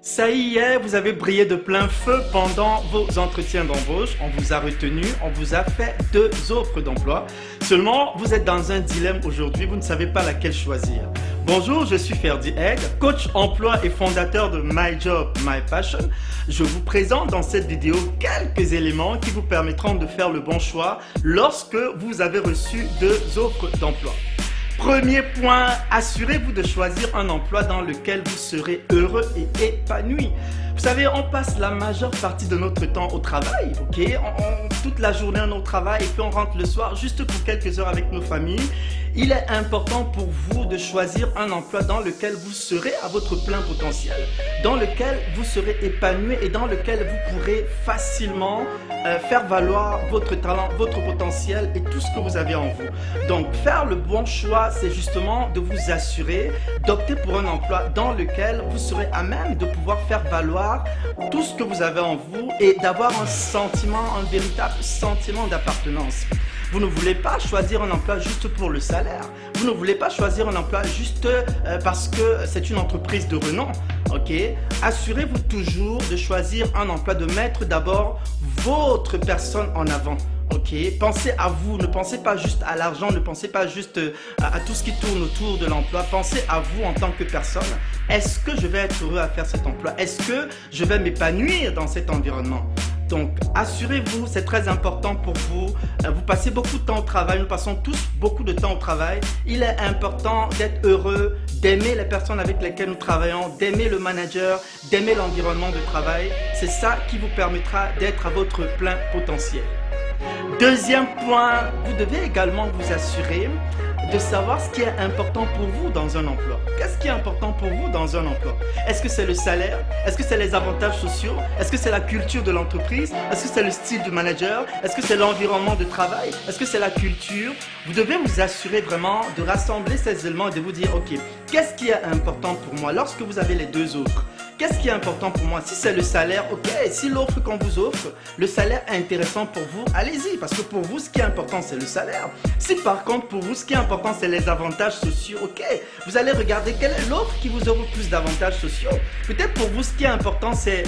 Ça y est, vous avez brillé de plein feu pendant vos entretiens d'embauche. On vous a retenu, on vous a fait 2 offres d'emploi. Seulement, vous êtes dans un dilemme aujourd'hui, vous ne savez pas laquelle choisir. Bonjour, je suis Ferdi Egg, coach emploi et fondateur de My Job, My Passion. Je vous présente dans cette vidéo quelques éléments qui vous permettront de faire le bon choix lorsque vous avez reçu 2 offres d'emploi. Premier point, assurez-vous de choisir un emploi dans lequel vous serez heureux et épanoui. Vous savez, on passe la majeure partie de notre temps au travail, ok? Toute la journée on est au travail et puis on rentre le soir juste pour quelques heures avec nos familles. Il est important pour vous de choisir un emploi dans lequel vous serez à votre plein potentiel, dans lequel vous serez épanoui et dans lequel vous pourrez facilement faire valoir votre talent, votre potentiel et tout ce que vous avez en vous. Donc, faire le bon choix, c'est justement de vous assurer d'opter pour un emploi dans lequel vous serez à même de pouvoir faire valoir tout ce que vous avez en vous et d'avoir un sentiment, un véritable sentiment d'appartenance. Vous ne voulez pas choisir un emploi juste pour le salaire. Vous ne voulez pas choisir un emploi juste parce que c'est une entreprise de renom. Ok? Assurez-vous toujours de choisir un emploi, de mettre d'abord votre personne en avant. Ok, pensez à vous, ne pensez pas juste à l'argent, ne pensez pas juste à tout ce qui tourne autour de l'emploi. Pensez à vous en tant que personne. Est-ce que je vais être heureux à faire cet emploi? Est-ce que je vais m'épanouir dans cet environnement? Donc, assurez-vous, c'est très important pour vous. Vous passez beaucoup de temps au travail, nous passons tous beaucoup de temps au travail. Il est important d'être heureux, d'aimer les personnes avec lesquelles nous travaillons, d'aimer le manager, d'aimer l'environnement de travail. C'est ça qui vous permettra d'être à votre plein potentiel. Deuxième point, vous devez également vous assurer de savoir ce qui est important pour vous dans un emploi. Qu'est-ce qui est important pour vous dans un emploi? Est-ce que c'est le salaire? Est-ce que c'est les avantages sociaux? Est-ce que c'est la culture de l'entreprise? Est-ce que c'est le style du manager? Est-ce que c'est l'environnement de travail? Est-ce que c'est la culture? Vous devez vous assurer vraiment de rassembler ces éléments et de vous dire, ok, qu'est-ce qui est important pour moi lorsque vous avez les 2 offres? Qu'est-ce qui est important pour moi? Si c'est le salaire, ok. Si l'offre qu'on vous offre, le salaire est intéressant pour vous, allez-y. Parce que pour vous, ce qui est important, c'est le salaire. Si par contre, pour vous, ce qui est important, c'est les avantages sociaux, ok. Vous allez regarder quelle est l'offre qui vous offre plus d'avantages sociaux. Peut-être pour vous, ce qui est important, c'est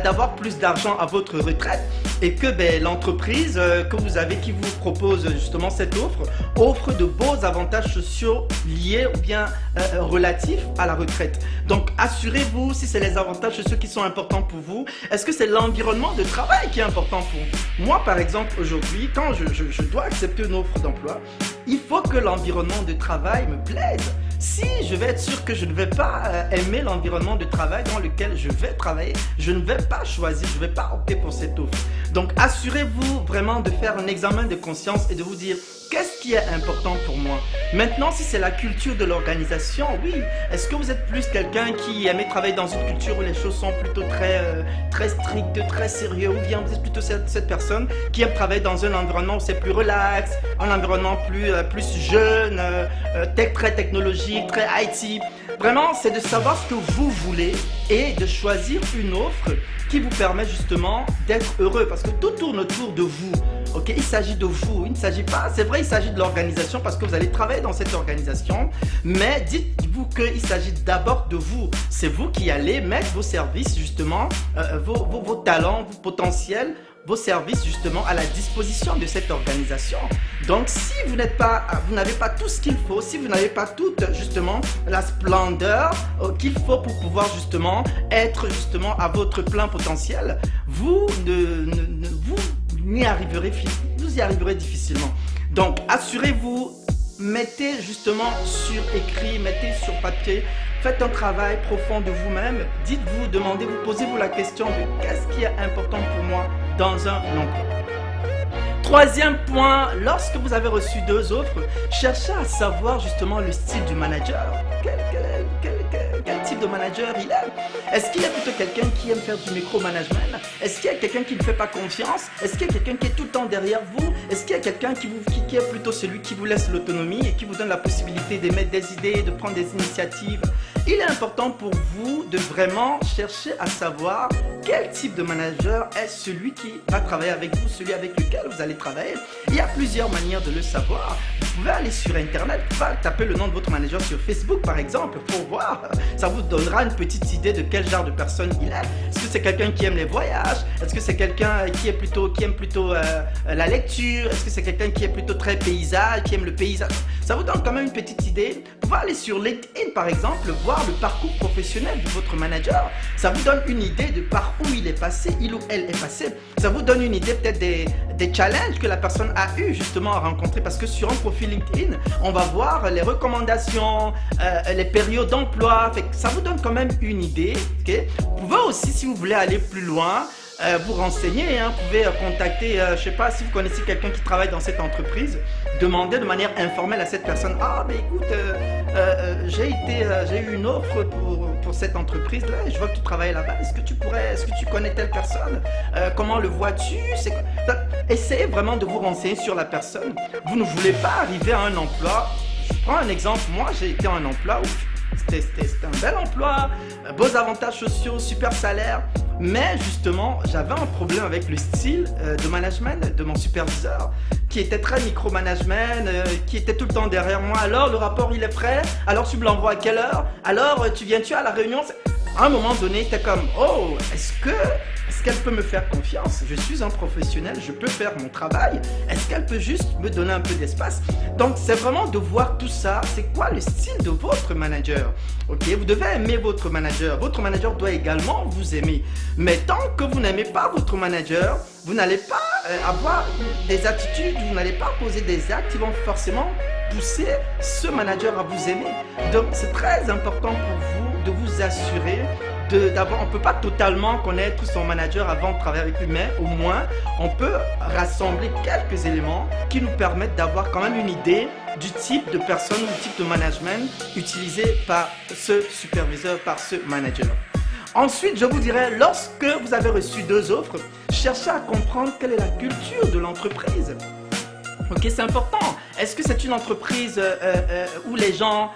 d'avoir plus d'argent à votre retraite et que l'entreprise que vous avez qui vous propose justement cette offre de beaux avantages sociaux liés ou bien relatifs à la retraite. Donc, assurez-vous si c'est les avantages sociaux qui sont importants pour vous. Est-ce que c'est l'environnement de travail qui est important pour vous? Moi, par exemple, aujourd'hui, quand je dois accepter une offre d'emploi, il faut que l'environnement de travail me plaise. Si je vais être sûr que je ne vais pas aimer l'environnement de travail dans lequel je vais travailler, je ne vais pas choisir, je ne vais pas opter pour cette offre. Donc, assurez-vous vraiment de faire un examen de conscience et de vous dire qu'est-ce qui est important pour moi. Maintenant, si c'est la culture de l'organisation, oui. Est-ce que vous êtes plus quelqu'un qui aime travailler dans une culture où les choses sont plutôt très strictes, très sérieux, ou bien vous êtes plutôt cette personne qui aime travailler dans un environnement où c'est plus relax, un environnement plus jeune, très technologique, très IT. Vraiment, c'est de savoir ce que vous voulez et de choisir une offre qui vous permet justement d'être heureux parce que tout tourne autour de vous. Ok, il s'agit de vous, il ne s'agit pas, c'est vrai, il s'agit de l'organisation parce que vous allez travailler dans cette organisation, mais dites-vous qu'il s'agit d'abord de vous. C'est vous qui allez mettre vos services justement, vos talents, vos potentiels, vos services justement à la disposition de cette organisation. Donc si vous n'avez pas tout ce qu'il faut, si vous n'avez pas toute justement la splendeur qu'il faut pour pouvoir justement être justement à votre plein potentiel, vous y arriverez difficilement. Donc assurez-vous, mettez justement sur écrit, mettez sur papier, faites un travail profond de vous-même, dites-vous, demandez-vous, posez-vous la question de qu'est-ce qui est important pour moi dans un emploi. Troisième point, lorsque vous avez reçu 2 offres, cherchez à savoir justement le style du manager. Quel type de manager il est? Est-ce qu'il est plutôt quelqu'un qui aime faire du micromanagement? Est-ce qu'il y a quelqu'un qui ne fait pas confiance? Est-ce qu'il y a quelqu'un qui est tout le temps derrière vous? Est-ce qu'il y a quelqu'un qui est plutôt celui qui vous laisse l'autonomie et qui vous donne la possibilité d'émettre des idées, de prendre des initiatives il est important pour vous de vraiment chercher à savoir quel type de manager est celui qui va travailler avec vous, celui avec lequel vous allez travailler. Il y a plusieurs manières de le savoir. Vous pouvez aller sur Internet, vous pouvez taper le nom de votre manager sur Facebook par exemple pour voir. Ça vous donnera une petite idée de quel genre de personne il est. Est-ce que c'est quelqu'un qui aime les voyages? Est-ce que c'est quelqu'un qui aime plutôt la lecture? Est-ce que c'est quelqu'un qui est plutôt très paysage, qui aime le paysage? Ça vous donne quand même une petite idée. Vous pouvez aller sur LinkedIn par exemple, voir le parcours professionnel de votre manager. Ça vous donne une idée de par où il est passé, il ou elle est passé. Ça vous donne une idée peut-être des challenges que la personne a eu justement à rencontrer, parce que sur un profil LinkedIn, on va voir les recommandations, les périodes d'emploi. Ça vous donne quand même une idée. Okay? Vous pouvez aussi, si vous voulez aller plus loin, vous renseigner, vous pouvez contacter, je ne sais pas, si vous connaissez quelqu'un qui travaille dans cette entreprise, demandez de manière informelle à cette personne, ah mais écoute, j'ai eu une offre pour cette entreprise-là et je vois que tu travailles là-bas, est-ce que tu connais telle personne, comment le vois-tu? Essayez vraiment de vous renseigner sur la personne. Vous ne voulez pas arriver à un emploi. Je prends un exemple, moi j'ai été à un emploi où c'était un bel emploi, beaux avantages sociaux, super salaire. Mais justement, j'avais un problème avec le style de management de mon superviseur qui était très micromanagement, qui était tout le temps derrière moi. Alors, le rapport, il est prêt? Alors, tu me l'envoies à quelle heure? Alors, viens-tu à la réunion? À un moment donné, tu es comme, oh, est-ce qu'elle peut me faire confiance? Je suis un professionnel, je peux faire mon travail. Est-ce qu'elle peut juste me donner un peu d'espace? Donc, c'est vraiment de voir tout ça. C'est quoi le style de votre manager? Ok, vous devez aimer votre manager. Votre manager doit également vous aimer. Mais tant que vous n'aimez pas votre manager, vous n'allez pas avoir des attitudes, vous n'allez pas poser des actes qui vont forcément pousser ce manager à vous aimer. Donc, c'est très important pour vous de vous assurer on ne peut pas totalement connaître son manager avant de travailler avec lui, mais au moins on peut rassembler quelques éléments qui nous permettent d'avoir quand même une idée du type de personne ou du type de management utilisé par ce superviseur, par ce manager. Ensuite, je vous dirais, lorsque vous avez reçu 2 offres, cherchez à comprendre quelle est la culture de l'entreprise. Ok, c'est important. Est-ce que c'est une entreprise où les gens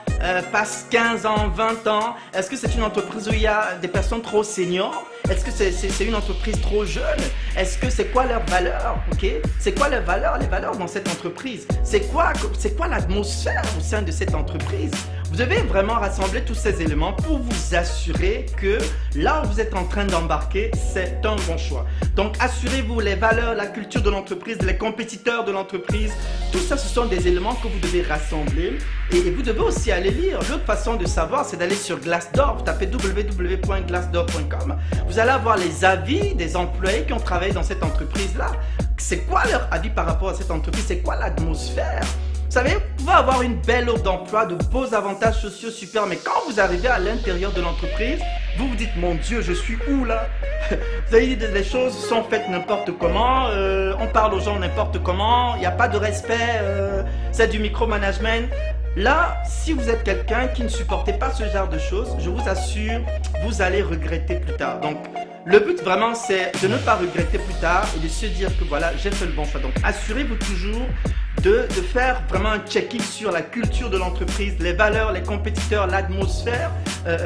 passent 15 ans, 20 ans? Est-ce que c'est une entreprise où il y a des personnes trop seniors? Est-ce que c'est une entreprise trop jeune? Est-ce que c'est quoi leurs valeurs? Ok, c'est quoi les valeurs dans cette entreprise? C'est quoi l'atmosphère au sein de cette entreprise? Vous devez vraiment rassembler tous ces éléments pour vous assurer que là où vous êtes en train d'embarquer, c'est un bon choix. Donc, assurez-vous les valeurs, la culture de l'entreprise, les compétiteurs de l'entreprise. Tout ça, ce sont des éléments que vous devez rassembler. Et vous devez aussi aller lire. L'autre façon de savoir, c'est d'aller sur Glassdoor. Vous tapez www.glassdoor.com. Vous allez avoir les avis des employés qui ont travaillé dans cette entreprise-là. C'est quoi leur avis par rapport à cette entreprise? C'est quoi l'atmosphère? Vous savez, vous pouvez avoir une belle offre d'emploi, de beaux avantages sociaux super, mais quand vous arrivez à l'intérieur de l'entreprise, vous vous dites, mon Dieu, je suis où là? Vous avez dit, les choses sont faites n'importe comment, on parle aux gens n'importe comment, il n'y a pas de respect, c'est du micromanagement. Là, si vous êtes quelqu'un qui ne supportait pas ce genre de choses, je vous assure, vous allez regretter plus tard. Donc, le but vraiment, c'est de ne pas regretter plus tard et de se dire que voilà, j'ai fait le bon choix. Donc, assurez-vous toujours de faire vraiment un check-in sur la culture de l'entreprise, les valeurs, les compétiteurs, l'atmosphère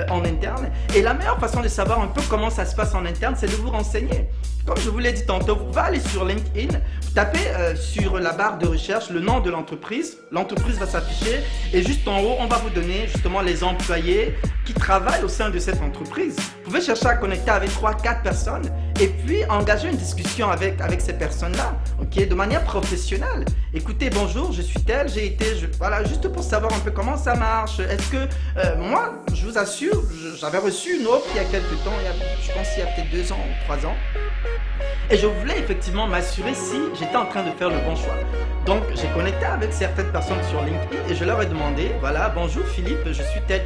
en interne. Et la meilleure façon de savoir un peu comment ça se passe en interne, c'est de vous renseigner. Comme je vous l'ai dit tantôt, vous allez aller sur LinkedIn, vous tapez sur la barre de recherche le nom de l'entreprise va s'afficher et juste en haut, on va vous donner justement les employés qui travaillent au sein de cette entreprise. Vous pouvez chercher à connecter avec 3-4 personnes et puis engager une discussion avec ces personnes-là, ok, de manière professionnelle. Écoutez, bonjour, je suis tel, voilà, juste pour savoir un peu comment ça marche. Est-ce que, moi, je vous assure, j'avais reçu une offre il y a quelques temps, je pense qu'il y a peut-être 2 ans ou 3 ans. Et je voulais effectivement m'assurer si j'étais en train de faire le bon choix. Donc, j'ai connecté avec certaines personnes sur LinkedIn et je leur ai demandé, voilà, bonjour Philippe, je suis tel.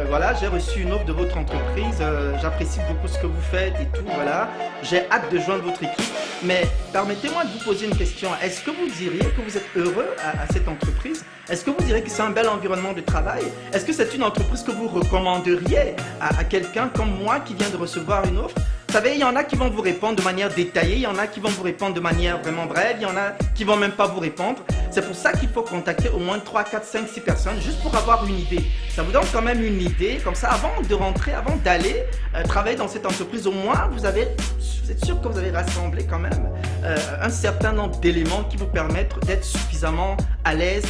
Voilà, j'ai reçu une offre de votre entreprise, j'apprécie beaucoup ce que vous faites et tout, voilà. J'ai hâte de joindre votre équipe, mais permettez-moi de vous poser une question. Est-ce que vous diriez que vous êtes heureux à cette entreprise? Est-ce que vous diriez que c'est un bel environnement de travail? Est-ce que c'est une entreprise que vous recommanderiez à quelqu'un comme moi qui vient de recevoir une offre? Vous savez, il y en a qui vont vous répondre de manière détaillée, il y en a qui vont vous répondre de manière vraiment brève, il y en a qui vont même pas vous répondre. C'est pour ça qu'il faut contacter au moins 3, 4, 5, 6 personnes juste pour avoir une idée. Ça vous donne quand même une idée, comme ça avant de rentrer, avant d'aller travailler dans cette entreprise, au moins vous êtes sûr que vous avez rassemblé quand même un certain nombre d'éléments qui vous permettent d'être suffisamment à l'aise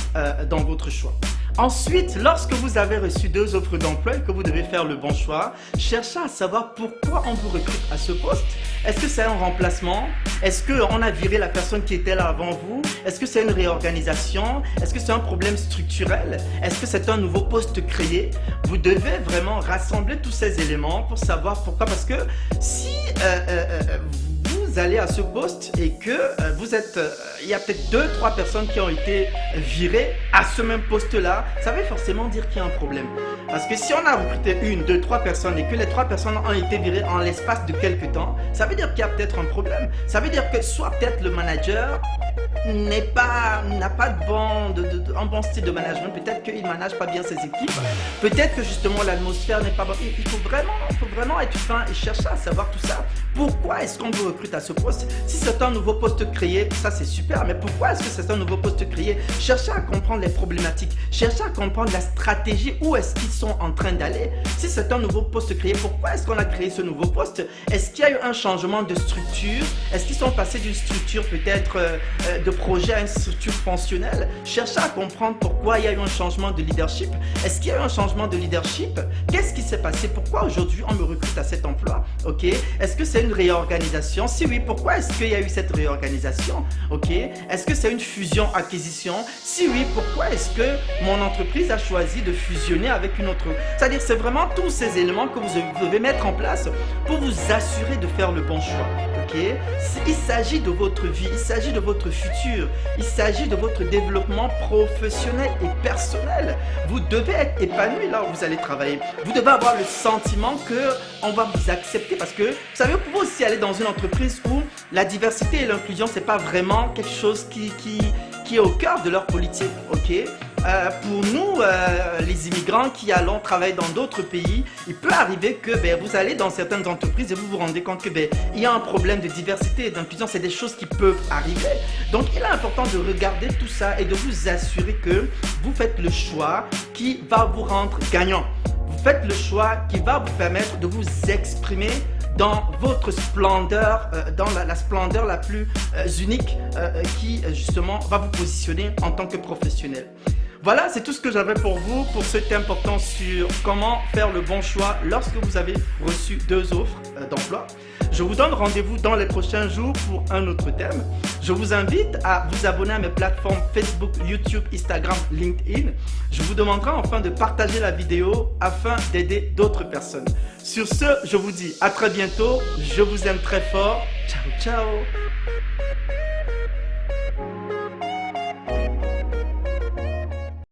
dans votre choix. Ensuite, lorsque vous avez reçu 2 offres d'emploi et que vous devez faire le bon choix, cherchez à savoir pourquoi on vous recrute à ce poste. Est-ce que c'est un remplacement? Est-ce qu'on a viré la personne qui était là avant vous? Est-ce que c'est une réorganisation? Est-ce que c'est un problème structurel? Est-ce que c'est un nouveau poste créé? Vous devez vraiment rassembler tous ces éléments pour savoir pourquoi. Parce que si vous allez à ce poste et que il y a peut-être 2, 3 personnes qui ont été virées à ce même poste-là, ça veut forcément dire qu'il y a un problème. Parce que si on a recruté 1, 2, 3 personnes et que les 3 personnes ont été virées en l'espace de quelques temps, ça veut dire qu'il y a peut-être un problème. Ça veut dire que soit peut-être le manager n'a pas un bon style de management, peut-être qu'il ne manage pas bien ses équipes, peut-être que justement l'atmosphère n'est pas bonne. Il faut vraiment être fin et chercher à savoir tout ça. Pourquoi est-ce qu'on vous recrute à ce poste? Si c'est un nouveau poste créé, ça c'est super, mais pourquoi est-ce que c'est un nouveau poste créé? Cherchez à comprendre les problématiques, cherchez à comprendre la stratégie, où est-ce qu'ils sont en train d'aller. Si c'est un nouveau poste créé, pourquoi est-ce qu'on a créé ce nouveau poste? Est-ce qu'il y a eu un changement de structure? Est-ce qu'ils sont passés d'une structure peut-être de projet à une structure fonctionnelle? Cherchez à comprendre pourquoi il y a eu un changement de leadership. Est-ce qu'il y a eu un changement de leadership? Qu'est-ce qui s'est passé? Pourquoi aujourd'hui on me recrute à cet emploi? Ok. Est-ce que c'est une réorganisation? Si oui, pourquoi est-ce qu'il y a eu cette réorganisation? Ok. Est-ce que c'est une fusion-acquisition? Si oui, pourquoi est-ce que mon entreprise a choisi de fusionner avec une autre? C'est-à-dire, c'est vraiment tous ces éléments que vous devez mettre en place pour vous assurer de faire le bon choix. Ok. Il s'agit de votre vie, il s'agit de votre futur, il s'agit de votre développement professionnel et personnel. Vous devez être épanoui là où vous allez travailler. Vous devez avoir le sentiment qu'on va vous accepter, parce que vous savez, vous pouvez aussi aller dans une entreprise où la diversité et l'inclusion, c'est pas vraiment quelque chose qui est au cœur de leur politique. Ok. Pour nous, les immigrants qui allons travailler dans d'autres pays, il peut arriver que vous allez dans certaines entreprises et vous vous rendez compte que il y a un problème de diversité et d'inclusion. C'est des choses qui peuvent arriver. Donc, il est important de regarder tout ça et de vous assurer que vous faites le choix qui va vous rendre gagnant. Vous faites le choix qui va vous permettre de vous exprimer dans votre splendeur, dans la splendeur la plus unique qui justement va vous positionner en tant que professionnel. Voilà, c'est tout ce que j'avais pour vous pour ce thème portant sur comment faire le bon choix lorsque vous avez reçu 2 offres d'emploi. Je vous donne rendez-vous dans les prochains jours pour un autre thème. Je vous invite à vous abonner à mes plateformes Facebook, YouTube, Instagram, LinkedIn. Je vous demanderai enfin de partager la vidéo afin d'aider d'autres personnes. Sur ce, je vous dis à très bientôt. Je vous aime très fort. Ciao, ciao.